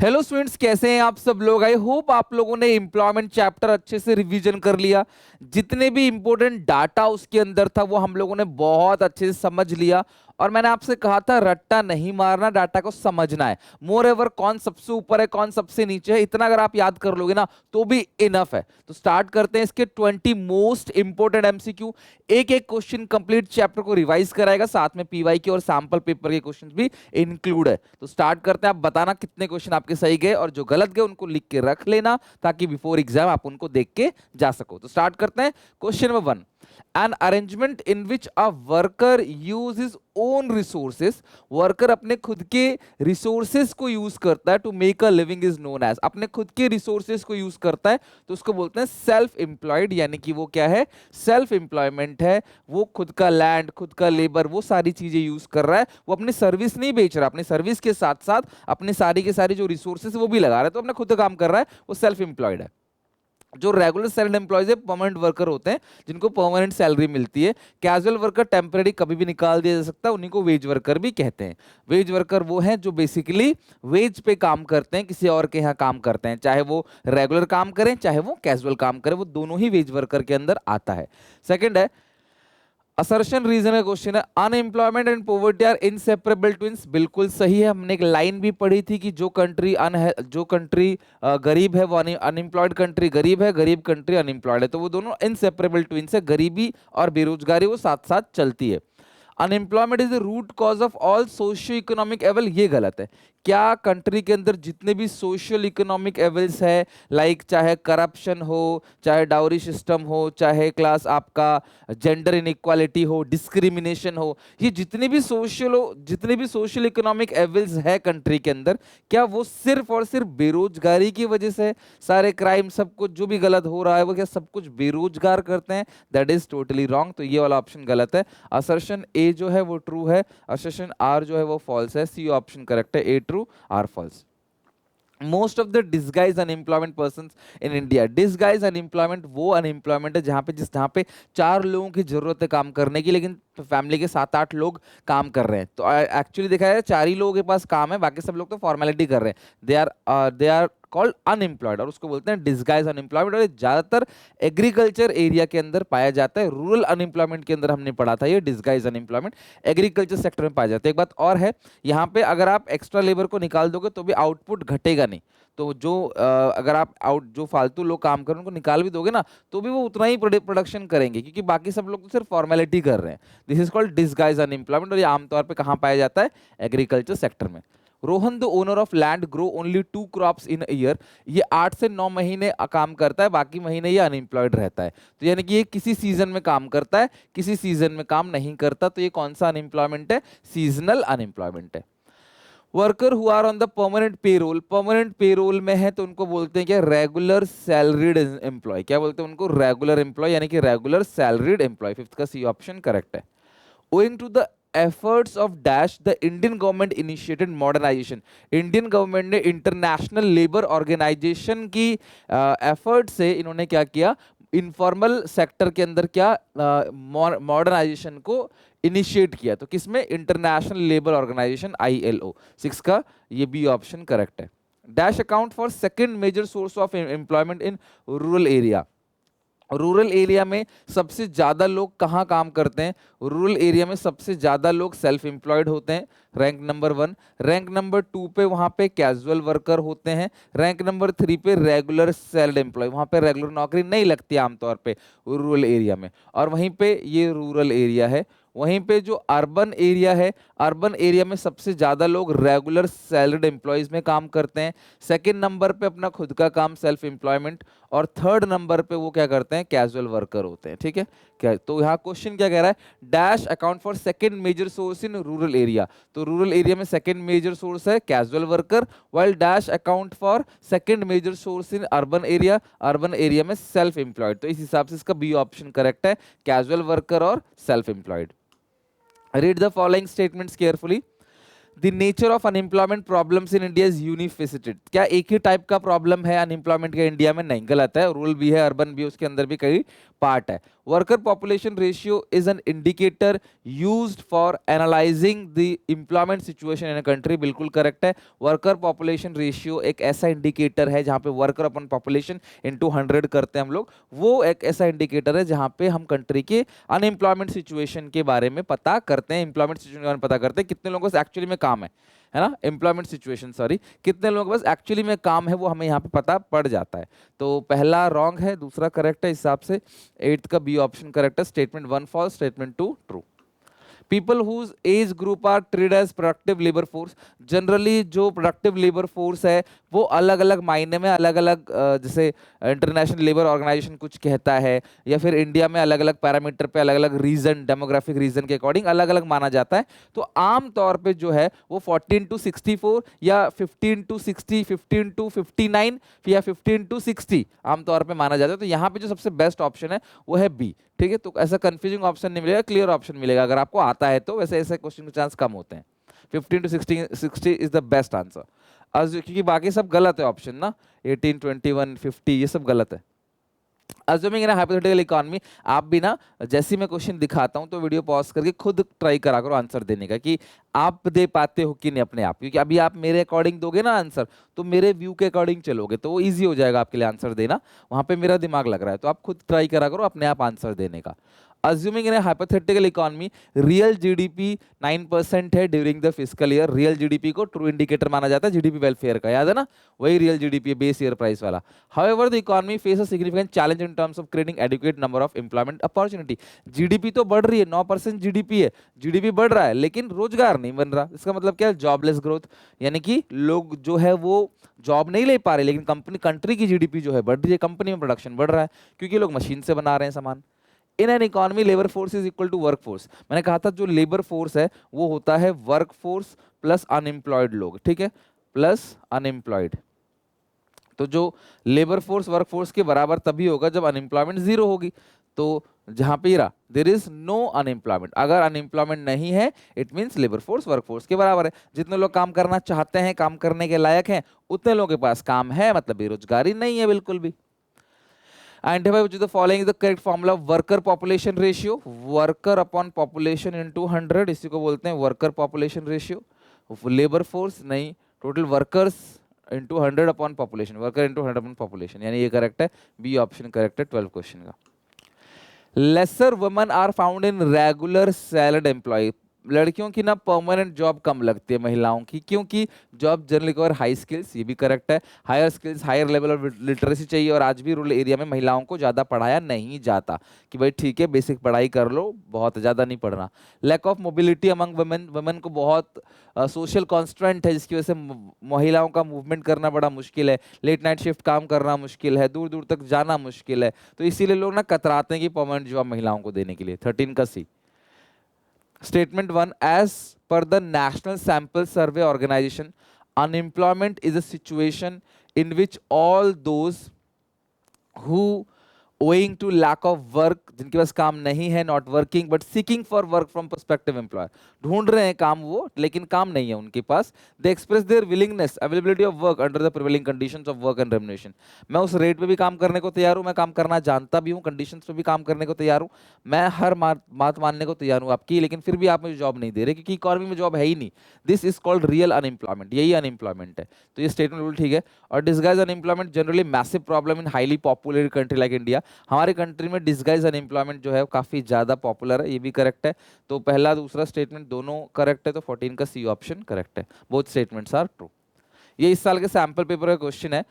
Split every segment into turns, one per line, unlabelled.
Hello students, कैसे हैं आप सब लोग। आई होप आप लोगों ने एम्प्लॉयमेंट चैप्टर अच्छे से रिवीजन कर लिया। जितने भी इंपॉर्टेंट डाटा उसके अंदर था वो हम लोगों ने बहुत अच्छे से समझ लिया। और मैंने आपसे कहा था रट्टा नहीं मारना, डाटा को समझना है। मोर एवर कौन सबसे ऊपर है कौन सबसे नीचे है, इतना अगर आप याद कर लोगे ना तो भी इनफ है। तो स्टार्ट करते हैं इसके 20 मोस्ट इंपॉर्टेंट एमसीक्यू। एक एक क्वेश्चन कंप्लीट चैप्टर को रिवाइज कराएगा, साथ में पीवाई के और सैंपल पेपर के क्वेश्चंस भी इंक्लूड है। तो स्टार्ट करते हैं। आप बताना कितने क्वेश्चन आपके सही गए और जो गलत गए उनको लिख के रख लेना, ताकि बिफोर एग्जाम आप उनको देख के जा सको। तो स्टार्ट करते हैं। Question number 1, an arrangement in which a worker use his own resources, worker अपने खुद के रिसोर्सेज को यूज करता है to make a living is known as, अपने खुद के रिसोर्सेज को यूज करता है तो उसको बोलते हैं सेल्फ एम्प्लॉयड। यानी कि वो क्या है, सेल्फ एम्प्लॉयमेंट है। वो खुद का लैंड, खुद का लेबर, वो सारी चीजें यूज कर रहा है। वो अपनी सर्विस नहीं बेच रहा, अपनी सर्विस के साथ साथ अपने सारी के सारी जो रिसोर्सेज वो भी लगा रहा है, तो अपने खुद का काम कर रहा है, वो सेल्फ एम्प्लॉयड है। जो रेगुलर सैलरी एम्प्लॉयज है, परमानेंट वर्कर होते हैं जिनको परमानेंट सैलरी मिलती है। कैजुअल वर्कर टेम्पररी कभी भी निकाल दिया जा सकता है, उन्हीं को वेज वर्कर भी कहते हैं। वेज वर्कर वो हैं जो बेसिकली वेज पे काम करते हैं, किसी और के यहाँ काम करते हैं, चाहे वो रेगुलर काम करें चाहे वो कैजुअल काम करें, वो दोनों ही वेज वर्कर के अंदर आता है। सेकेंड है असर्शन रीजन का क्वेश्चन है, unemployment and poverty are inseparable twins. बिल्कुल सही है। हमने एक लाइन भी पढ़ी थी कि जो कंट्री गरीब है वो अनएम्प्लॉयड कंट्री गरीब है, गरीब कंट्री अनएम्प्लॉयड है, तो वो दोनों इनसेपरेबल ट्विंस है। गरीबी और बेरोजगारी वो साथ साथ चलती है। Unemployment is the root cause of all socio economic evil, ये गलत है। क्या कंट्री के अंदर जितने भी सोशल इकोनॉमिक एवल्स है, लाइक चाहे करप्शन हो, चाहे डाउरी सिस्टम हो, चाहे क्लास आपका जेंडर इनइक्वालिटी हो, डिस्क्रिमिनेशन हो, ये जितने भी सोशल इकोनॉमिक एवल्स है कंट्री के अंदर, क्या वो सिर्फ और सिर्फ बेरोजगारी की वजह से? सारे क्राइम, सब कुछ जो भी गलत हो रहा है वो क्या सब कुछ बेरोजगार करते हैं? That is totally wrong. तो ये वाला ऑप्शन गलत है। असर्शन ए जो है वो ट्रू है, असर्शन आर जो है वो फॉल्स है। सी ऑप्शन करेक्ट है, A true or false. Most of the disguise unemployment person in India, disguise unemployment वो अनएम्प्लॉयमेंट है जहाँ पे 4 लोगों की जरूरत है काम करने की, लेकिन फैमिली के 7-8 लोग काम कर रहे हैं। तो एक्चुअली देखा जाए 4 ही लोगों के पास काम है, बाकी सब लोग तो फॉर्मेलिटी कर रहे हैं। दे आर कॉल्ड अनएम्प्लॉयड, और उसको बोलते हैं डिसगाइज अनएम्प्लॉयमेंट। और ज्यादातर एग्रीकल्चर एरिया के अंदर पाया जाता है। रूरल अनएम्प्लॉयमेंट के अंदर हमने पढ़ा था ये डिसगाइज अनएम्प्लॉयमेंट एग्रीकल्चर सेक्टर में पाया जाता है। एक बात और है, यहाँ पे अगर आप एक्स्ट्रा लेबर को निकाल दोगे तो भी आउटपुट घटेगा नहीं। तो अगर आप जो फालतू लोग काम कर रहे हैं उनको निकाल भी दोगे ना तो भी वो उतना ही प्रोडक्शन करेंगे, क्योंकि बाकी सब लोग तो सिर्फ फॉर्मेलिटी कर रहे हैं। This is called disguise unemployment, और ये आमतौर पे कहाँ पाया जाता है? एग्रीकल्चर सेक्टर में। Rohan the owner of land grow only 2 crops in year, ये 8 से 9 महीने काम करता है, बाकी महीने ये अनएम्प्लॉयड रहता है। तो यानी कि ये किसी सीजन में काम करता है, किसी सीजन में काम नहीं करता। तो ये कौन सा अनएम्प्लॉयमेंट है? सीजनल अनएम्प्लॉयमेंट है। Worker who are on the permanent payroll में है तो उनको बोलते हैं क्या? Regular salaried employ. क्या बोलते हैं उनको? रेगुलर एम्प्लॉय, यानी कि रेगुलर सैलरीड एम्प्लॉय। फिफ्थ का सी ऑप्शन करेक्ट है। Owing to the efforts of dash the Indian government initiated modernisation, Indian government ने इंटरनेशनल लेबर ऑर्गेनाइजेशन की एफर्ट से इन्होंने क्या किया? इनफॉर्मल सेक्टर के अंदर क्या मॉडर्नाइजेशन को इनिशिएट किया। तो किसमें? International labour organisation ILO। 6 का ये बी ऑप्शन करेक्ट है। Dash account for second major source of employment in rural area, rural area में सबसे ज्यादा लोग कहाँ काम करते हैं? रूरल एरिया में सबसे ज्यादा लोग सेल्फ एम्प्लॉयड होते हैं, रैंक नंबर 1। रैंक नंबर 2 पे वहां पे कैजुअल वर्कर होते हैं। रैंक नंबर 3 पे रेगुलर सैलरी एम्प्लॉय, वहां पे रेगुलर नौकरी नहीं लगती आमतौर पे रूरल एरिया में। और वहीं पे ये रूरल एरिया है। वहीं पे जो अर्बन एरिया है, अर्बन एरिया में सबसे ज्यादा लोग रेगुलर सैलरीड एम्प्लॉयज में काम करते हैं। सेकंड नंबर पे अपना खुद का काम सेल्फ एम्प्लॉयमेंट, और थर्ड नंबर पे वो क्या करते हैं? कैजुअल वर्कर होते हैं। ठीक है क्या? तो यहाँ क्वेश्चन क्या कह रहा है? Dash account for second major source in rural area, तो रूरल एरिया में सेकंड मेजर सोर्स है casual worker, while dash account for second major source in urban area, urban area में सेल्फ एम्प्लॉयड। तो इस हिसाब से इसका बी ऑप्शन करेक्ट है, कैजुअल वर्कर और self employed. Read the following statements carefully. The nature of unemployment problems in India is unifaceted. क्या एक ही टाइप का प्रॉब्लम है अनएम्प्लॉयमेंट का इंडिया में? नहीं, गलत है। रूरल भी है, अर्बन भी, उसके अंदर भी कई पार्ट है। Worker population ratio is an indicator used for analysing the employment situation in a country, बिल्कुल करेक्ट है। वर्कर पॉपुलेशन रेशियो एक ऐसा इंडिकेटर है जहां पे वर्कर अपन पॉपुलेशन इनटू 100 करते हैं हम लोग, वो एक ऐसा इंडिकेटर है जहां पे हम कंट्री के अनएम्प्लॉयमेंट सिचुएशन के बारे में पता करते हैं, एम्प्लॉयमेंट सिचुएशन के बारे में पता करते हैं, कितने लोगों से एक्चुअली में काम है ना, एम्प्लॉयमेंट सिचुएशन, सॉरी, कितने लोगों के पास एक्चुअली में काम है वो हमें यहाँ पे पता पड़ जाता है। तो पहला रॉन्ग है, दूसरा करेक्ट है, इस हिसाब से 8th का बी ऑप्शन करेक्ट है। Statement 1 false, statement 2 true. People whose age group are treated as productive labour force, generally जो प्रोडक्टिव लेबर फोर्स है वो अलग अलग मायने में अलग अलग, जैसे इंटरनेशनल लेबर ऑर्गेनाइजेशन कुछ कहता है, या फिर इंडिया में अलग अलग पैरामीटर पे अलग अलग रीजन, डेमोग्राफिक रीजन के अकॉर्डिंग अलग अलग माना जाता है। तो आम तौर पे जो है वो 14 to 64 या 15 to 60, 15 to 59 या 15 to 60 आमतौर पे माना जाता है। तो यहाँ पे जो सबसे बेस्ट ऑप्शन है वो है बी, ठीक है। तो ऐसा कंफ्यूजिंग ऑप्शन नहीं मिलेगा, क्लियर ऑप्शन मिलेगा अगर आपको आता है तो, वैसे ऐसे क्वेश्चन के चांस कम होते हैं। 15 to 60 is the best answer, क्योंकि बाकी सब गलत है ऑप्शन ना, 18, 21, 50 ये सब गलत है। अज्यूमिंग इन हाइपोथेटिकल इकोनॉमी, आप भी ना जैसे मैं क्वेश्चन दिखाता हूं तो वीडियो पॉज करके खुद ट्राई करा करो आंसर देने का, कि आप दे पाते हो कि नहीं अपने आप, क्योंकि अभी आप मेरे अकॉर्डिंग दोगे ना आंसर तो मेरे व्यू के अकॉर्डिंग चलोगे तो वो ईजी हो जाएगा आपके लिए आंसर देना, वहां पे मेरा दिमाग लग रहा है, तो आप खुद ट्राई करा करो अपने आप आंसर देने का। Assuming in a hypothetical economy, real GDP 9% है during the fiscal year, real GDP को ट्रू इंडिकेटर माना जाता है जीडीपी वेलफेयर का, याद है ना, वही रियल जीडीपी है, बेस ईयर प्राइस वाला। However the economy face a significant challenge in terms of creating adequate number of employment opportunity. GDP तो बढ़ रही है, 9% जीडीपी है, जीडीपी बढ़ रहा है लेकिन रोजगार नहीं बन रहा, इसका मतलब क्या है, जॉबलेस ग्रोथ, यानी कि लोग जो है वो जॉब नहीं ले पा रहे, लेकिन कंट्री की जीडीपी जो है बढ़ रही है, कंपनी में प्रोडक्शन बढ़ रहा है क्योंकि लोग मशीन से बना रहे हैं सामान। In an economy labour force is equal to work force, मैंने कहा था जो लेबर फोर्स है वो होता है वर्क फोर्स प्लस अनएम्प्लॉयड लोग, ठीक है, प्लस अनएम्प्लॉयड। तो जो लेबर फोर्स वर्क फोर्स के बराबर तभी होगा जब अनएम्प्लॉयमेंट जीरो होगी। तो जहां पे रहा देयर इज नो अनएम्प्लॉयमेंट, अगर अनएम्प्लॉयमेंट नहीं है it means labour force work force के बराबर है। जितने लोग काम करना चाहते हैं, काम करने के लायक हैं, उतने लोगों के पास काम है, मतलब बेरोजगारी नहीं है बिल्कुल भी। Identify which of the following is the correct formula of worker population ratio, worker upon population into 100, इसी को बोलते हैं worker population ratio। Labour force नहीं, total workers into 100 upon population, worker into 100 upon population, यानी ये correct है, B option correct है 12 question का। Lesser women are found in regular salaried employ, लड़कियों की ना परमानेंट जॉब कम लगती है महिलाओं की, क्योंकि job generally require high skills, ये भी करेक्ट है, higher skills, higher level of literacy चाहिए, और आज भी रूरल एरिया में महिलाओं को ज़्यादा पढ़ाया नहीं जाता कि भाई ठीक है बेसिक पढ़ाई कर लो, बहुत ज़्यादा नहीं पढ़ना। Lack of mobility among women, women को बहुत सोशल कॉन्स्ट्रेंट है जिसकी वजह से महिलाओं का मूवमेंट करना बड़ा मुश्किल है, लेट नाइट शिफ्ट काम करना मुश्किल है, दूर दूर तक जाना मुश्किल है, तो इसीलिए लोग ना कतराते हैं कि परमानेंट जॉब महिलाओं को देने के लिए। 13 का सी। Statement 1, as per the National Sample Survey Organization, unemployment is a situation in which all those who owing to lack of work, जिनके पास काम नहीं है, not working but seeking for work from prospective employer, ढूंढ रहे हैं काम वो लेकिन काम नहीं है उनके पास, they express their willingness availability of work under the prevailing conditions of work and remuneration। मैं उस रेट पे भी काम करने को तैयार हूँ, मैं काम करना जानता भी हूँ, कंडीशंस पे भी काम करने को तैयार हूँ, मैं हर बात मानने को तैयार हूँ आपकी, लेकिन फिर भी आप मुझे जॉब नहीं दे रहे क्योंकि इकोनॉमी में जॉब है ही नहीं। This is called real unemployment, यही अनएम्प्लॉयमेंट है। तो ये स्टेटमेंट बिल्कुल ठीक है। और disguise unemployment generally massive problem in highly populated country like India, हमारे कंट्री में डिस्गाइज अनएम्प्लॉयमेंट जो है काफी ज्यादा पॉपुलर है, ये भी करेक्ट है। तो पहला दूसरा स्टेटमेंट दोनों करेक्ट है, तो 14 का सी ऑप्शन करेक्ट है, बोथ स्टेटमेंट्स आर ट्रू। ये इस साल के सैंपल पेपर का क्वेश्चन है।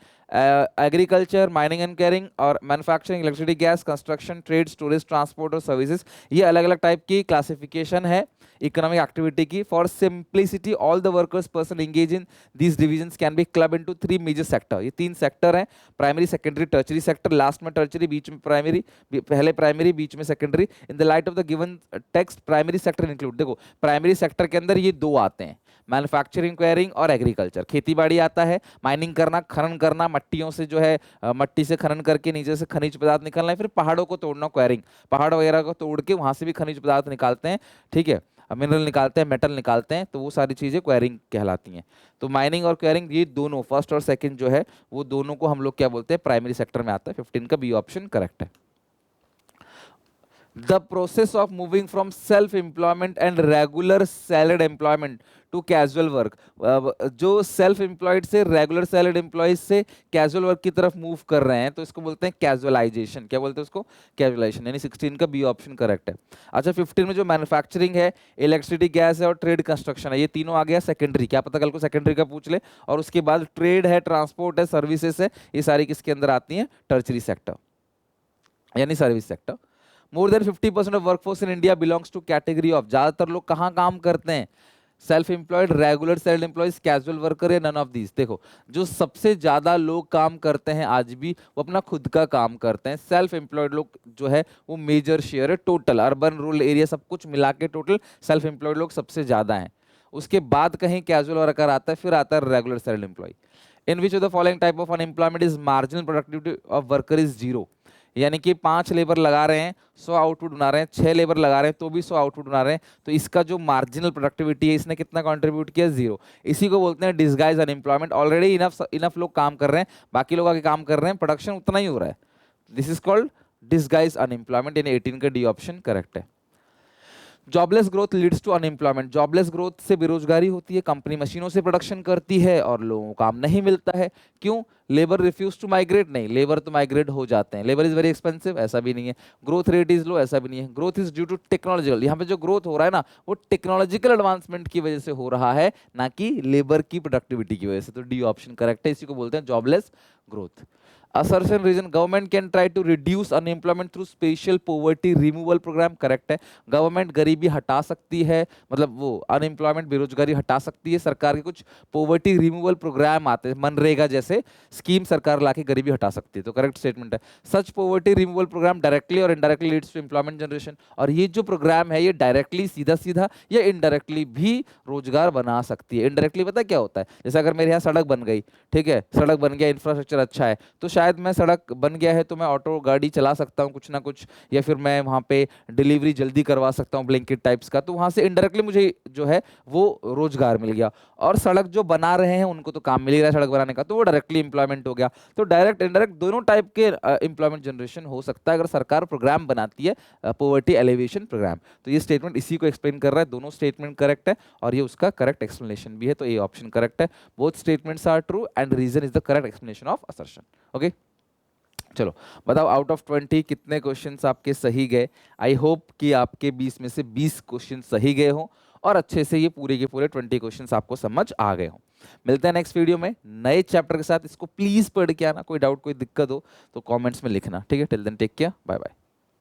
एग्रीकल्चर, माइनिंग एंड केयरिंग और manufacturing, electricity, gas, construction, trade, storage, transport और सर्विसेज, ये अलग अलग टाइप की क्लासिफिकेशन है इकोनॉमिक एक्टिविटी की। For simplicity all the workers person engage in these divisions can be club into 3 major sector, ये 3 sector हैं, primary, secondary, tertiary sector, last में टर्चरी, बीच में प्राइमरी, पहले प्राइमरी बीच में secondary. In the light of the given text primary sector include, देखो primary sector के अंदर ये 2 आते हैं, मैन्युफैक्चरिंग, क्वेयरिंग और एग्रीकल्चर, खेती बाड़ी आता है, माइनिंग करना, खनन करना, मट्टियों से जो है मट्टी से खनन करके नीचे से खनिज पदार्थ निकालना है, फिर पहाड़ों को तोड़ना, क्वेयरिंग, पहाड़ वगैरह को तोड़ के वहां से भी खनिज पदार्थ निकालते हैं, ठीक है, मिनरल निकालते हैं, मेटल निकालते हैं, तो वो सारी चीजें क्वेयरिंग कहलाती हैं। तो माइनिंग और क्वेयरिंग ये दोनों, फर्स्ट और सेकंड जो है वो दोनों को हम लोग क्या बोलते हैं, प्राइमरी सेक्टर में आता है। 15 का बी ऑप्शन करेक्ट है। The process of moving from self employment and regular salaried employment to casual work, जो सेल्फ एम्प्लॉयड से रेगुलर सैलरीड एम्प्लॉयज से कैजुअल वर्क की तरफ मूव कर रहे हैं, तो इसको बोलते हैं कैजुअलाइजेशन। क्या बोलते हैं उसको? कैजुअलाइजेशन। यानी 16 का बी ऑप्शन करेक्ट है। अच्छा 15 में जो मैन्युफैक्चरिंग है, इलेक्ट्रिसिटी, गैस है और ट्रेड कंस्ट्रक्शन है, ये तीनों आ गया सेकेंडरी। क्या पता कल को सेकेंडरी का पूछ ले। और उसके बाद ट्रेड है, ट्रांसपोर्ट है, सर्विसेज है, ये सारी किसके अंदर आती हैं? टर्चरी सेक्टर यानी service sector. More than 50% of workforce in India belongs to category of, ज्यादातर लोग कहाँ काम करते हैं? Self employed, regular salaried employees, casual worker, या नन ऑफ दीज। देखो जो सबसे ज्यादा लोग काम करते हैं आज भी वो अपना खुद का काम करते हैं। सेल्फ एम्प्लॉयड लोग जो है वो मेजर शेयर है टोटल, अर्बन रूरल एरिया सब कुछ मिला के टोटल सेल्फ एम्प्लॉयड लोग सबसे ज्यादा हैं। उसके बाद कहीं कैजुअल वर्कर आता है, फिर आता है regular salaried employ. In which of the following type of unemployment is marginal productivity of worker is zero. यानी कि 5 लेबर लगा रहे हैं 100 आउटपुट बना रहे हैं, 6 लेबर लगा रहे हैं तो भी 100 आउटपुट बना रहे हैं, तो इसका जो मार्जिनल प्रोडक्टिविटी है इसने कितना कंट्रीब्यूट किया? जीरो। इसी को बोलते हैं डिसगाइज अनएम्प्लॉयमेंट। ऑलरेडी इनफ लोग काम कर रहे हैं, बाकी लोग आगे काम कर रहे हैं, प्रोडक्शन उतना ही हो रहा है। This is called disguise unemployment. यानी 18 का डी ऑप्शन करेक्ट है। Jobless growth leads to unemployment. Jobless growth से बेरोजगारी होती है, कंपनी मशीनों से प्रोडक्शन करती है और लोगों को काम नहीं मिलता है। क्यों? लेबर रिफ्यूज टू माइग्रेट, नहीं, लेबर तो माइग्रेट हो जाते हैं। लेबर इज वेरी एक्सपेंसिव, ऐसा भी नहीं है। ग्रोथ रेट इज लो, ऐसा भी नहीं है। Growth is due to technological, यहाँ पे जो ग्रोथ हो रहा है ना वो टेक्नोलॉजिकल एडवांसमेंट की वजह से हो रहा है, ना कि लेबर की प्रोडक्टिविटी की वजह से। तो डी ऑप्शन करेक्ट है, इसी को बोलते हैं jobless growth. Assertion reason, government can try to reduce unemployment through special poverty removal program, correct है। गवर्नमेंट गरीबी हटा सकती है, मतलब वो अनएम्प्लॉयमेंट बेरोजगारी हटा सकती है। सरकार के कुछ पॉवर्टी रिमूवल प्रोग्राम आते हैं, मनरेगा जैसे स्कीम सरकार लाके गरीबी हटा सकती है, तो करेक्ट स्टेटमेंट है। Such poverty removal program directly और indirectly leads to employment generation, और ये जो प्रोग्राम है ये डायरेक्टली सीधा सीधा या इनडायरेक्टली भी रोजगार बना सकती है। इनडायरेक्टली पता क्या होता है? जैसे अगर मेरे यहाँ सड़क बन गई, ठीक है, सड़क बन गया, इंफ्रास्ट्रक्चर अच्छा है, तो शायद मैं सड़क बन गया है तो मैं ऑटो गाड़ी चला सकता हूँ कुछ ना कुछ, या फिर मैं वहाँ पे डिलीवरी जल्दी करवा सकता हूँ ब्लिंकिट टाइप्स का, तो वहाँ से इनडायरेक्टली मुझे जो है वो रोजगार मिल गया। और सड़क जो बना रहे हैं उनको तो काम मिल ही रहा है सड़क बनाने का, तो वो डायरेक्टली इंप्लॉयमेंट हो गया। तो डायरेक्ट इनडायरेक्ट दोनों टाइप के इंप्लॉयमेंट जनरेशन हो सकता है अगर सरकार प्रोग्राम बनाती है, पॉवर्टी एलिवेशन प्रोग्राम। तो ये स्टेटमेंट इसी को एक्सप्लेन कर रहा है, दोनों स्टेटमेंट करेक्ट है और ये उसका करेक्ट एक्सप्लेनेशन भी है, तो ये ऑप्शन करेक्ट है। Both statements are true and reason is the correct explanation of assertion. Okay, चलो बताओ आउट ऑफ 20 कितने क्वेश्चंस आपके सही गए। आई होप कि आपके 20 में से 20 क्वेश्चन सही गए हो और अच्छे से ये पूरे के पूरे 20 क्वेश्चंस आपको समझ आ गए हो। मिलते हैं नेक्स्ट वीडियो में नए चैप्टर के साथ। इसको प्लीज पढ़ के आना, कोई डाउट कोई दिक्कत हो तो कमेंट्स में लिखना, ठीक है। Till then take care, bye bye.